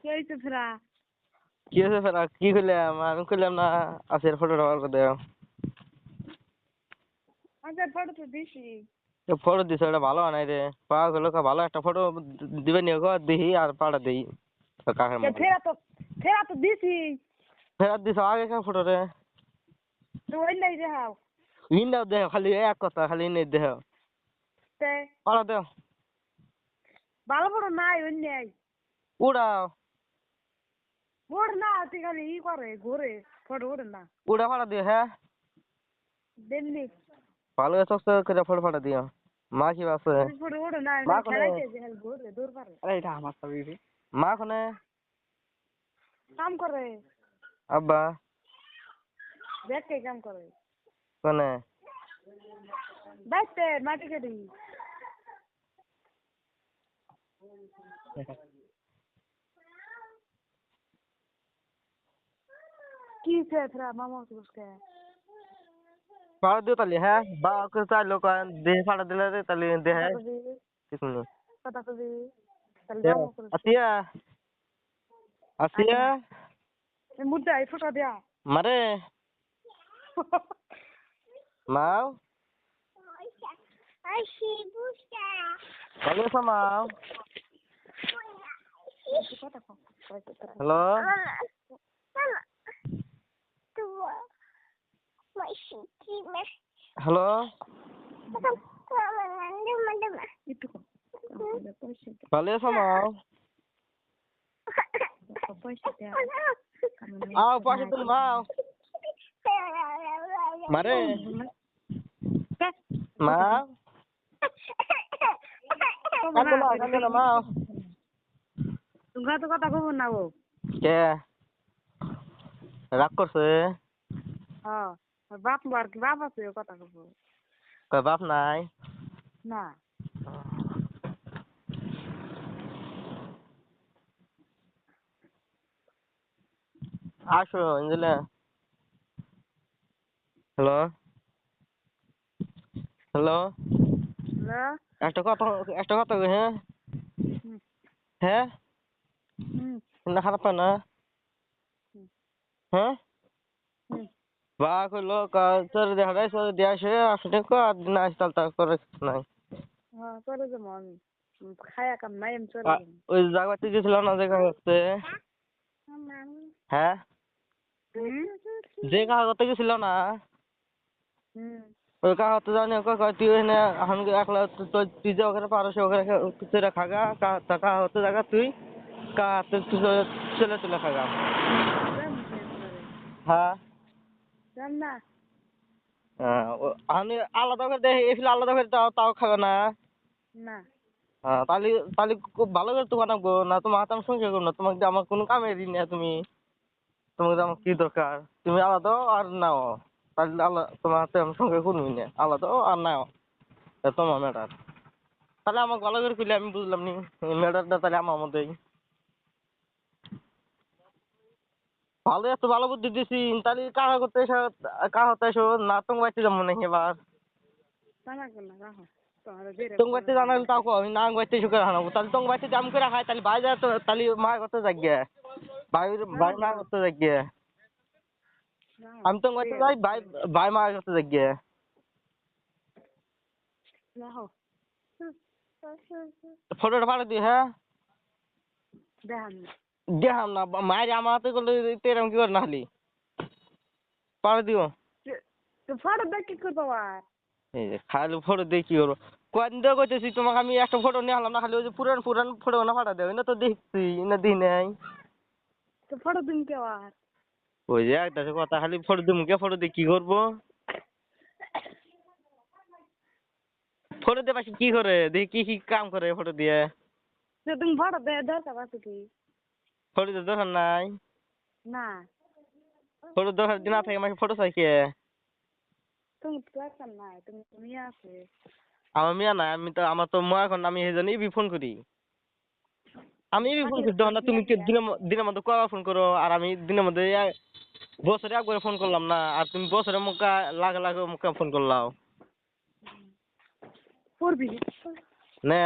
এই তো ফেরা কি হয়েছে ফেরা কি করলাম আমি করলাম না আসের ফটোটা বার করে দেও আচ্ছা ফটো তো দিছি ফটো দিছে ওটা ভালো হয় নাই রে পাওয়া গেল ভালো একটা ফটো দিবে নিয়ে গো দেখি আর পাড়া দেই কাকের মতো ফেরা তো দিছি ফেরত দিছ আগে কার ফটো রে তো ওই নাই দেখাও ইন্দাও দেহ খালি এক কথা খালি নেই দেহ তে পাড়া দেও ভালো ফটো নাই ওই নাই উড়াও ওর না তুই খালি ই করে ঘুরে ফটো ওরে না উড়া পাড়া দিও হ্যাঁ দেননি ভালো চকচক করে ফটো পাঠা দিও মা কি আছে ফটো ওরে না মা কোনে খেলাইতে যে খালি ঘুরে দূর পারে আরে এটা আমার ছবি রে মা কোনে কাম করে আব্বা দেখতে কাম করে কোনে দেখতে মাটি কাটি কি সে ফেরা মামা उसके পাড়া দিও তাহলে হ্যাঁ বা কে চাই লোক দেহে পাড়া দিলে রে তাহলে দেহে কিছু নেই কত কবি তাহলে যাও করে আসিয়া আসিয়া মুদ্দা এই ফটো দিয়া মারে মাও ভালো আছো মাও হ্যালো হ্যালো ভালো আছো মাও আও পাশে তুমি মাও মারে মাও কান্দো না মাও তুমি তো কথা কব না ও কে রাগ করছে হ্যাঁ বাপ মার কি বাপ আছে কথা কব কয় বাপ নাই না আসো বুঝলে হ্যালো হ্যালো হ্যালো একটা কথা কই হ্যাঁ হ্যাঁ না খারাপ পায় না হ্যাঁ বা কইলো তোর দেখা যায় তোর দিয়ে আসে আসলে কো আর দিন আসতাল তা করে নাই হ্যাঁ করে যেমন খায়া কাম নাই আমি চলে ওই জায়গাতে গেছিল না দেখা হচ্ছে হ্যাঁ যে কাগজতে গেছিল না ওই কাগজতে জানি কয় তুই এনে এখন একলা তুই যে ওখানে পারো ওখানে তুই খাগা কাগজতে জায়গা তুই কাগজতে চলে চলে খাগা হ্যাঁ না আমি আলাদা করে দেখি এসে আলাদা করে তাও খাবে না না হ্যাঁ তাহলে তাহলে খুব ভালো করে তো বানাবো না তোমার হাতে আমি সংসার করবো না তোমাকে আমার কোনো কামে দিই না তুমি তোমাকে আমার কি দরকার তুমি আলাদা আর নাও তাহলে তোমার হাতে আমি সংসার করবি না আলাদা আর নাও তোমার ম্যাটার তাহলে আমাকে ভালো করে করলে আমি বুঝলাম নি ম্যাটারটা তাহলে আমার মধ্যেই ভালো এত ভালো বুদ্ধি দিছি তাহলে কাকা করতে এসো কাকা করতে এসো না তোমার বাড়িতে যাবো না এবার তোমার বাড়িতে জানালে তাও কো আমি না বাড়িতে এসে করে হানাবো তাহলে তোমার বাড়িতে জাম করে খাই তাহলে ভাই যায় তো তাহলে মা করতে যাক গিয়ে ভাই ভাই মা করতে যাক গিয়ে আমি তোমার বাড়িতে যাই ভাই ভাই মা করতে যাক গিয়ে ফটোটা পাঠা দিও হ্যাঁ দেখাম না মায়ের আমার হাতে করলে এরকম কি করে না হলি পাঠা দিও ফটো দেখি করবো আর এই যে খালি ফটো দিয়ে কি করবো কদিন ধরে কইতেছি তোমাকে আমি একটা ফটো নিয়ে আসলাম না খালি ওই যে পুরান পুরান ফটো না পাঠা দেবে না তো দেখছি না দিই নাই তো ফটো দিন কেউ আর ওই যে একটা কথা খালি ফটো দিই মুখে ফটো দিয়ে কি করবো ফটো দিয়ে পাশে কি করে দেখি কি কি কাম করে ফটো দিয়ে তুমি ফটো দে দরকার আছে কি ফটো দিয়ে দরকার নাই না ফটো দরকার দিন না থাকে আমাকে ফটো চাই কে তুমি দরকার নাই তুমি তুমি আছে আমার মিয়া নাই আমি তো আমার তো মা এখন আমি সেই জন্য ইবি ফোন করি আমি ইবি ফোন করি দেখো না তুমি দিনের মধ্যে কয়বার ফোন করো আর আমি দিনের মধ্যে বছরে একবার ফোন করলাম না আর তুমি বছরে মুখা লাগে লাগে মুখা ফোন করলাও করবি নে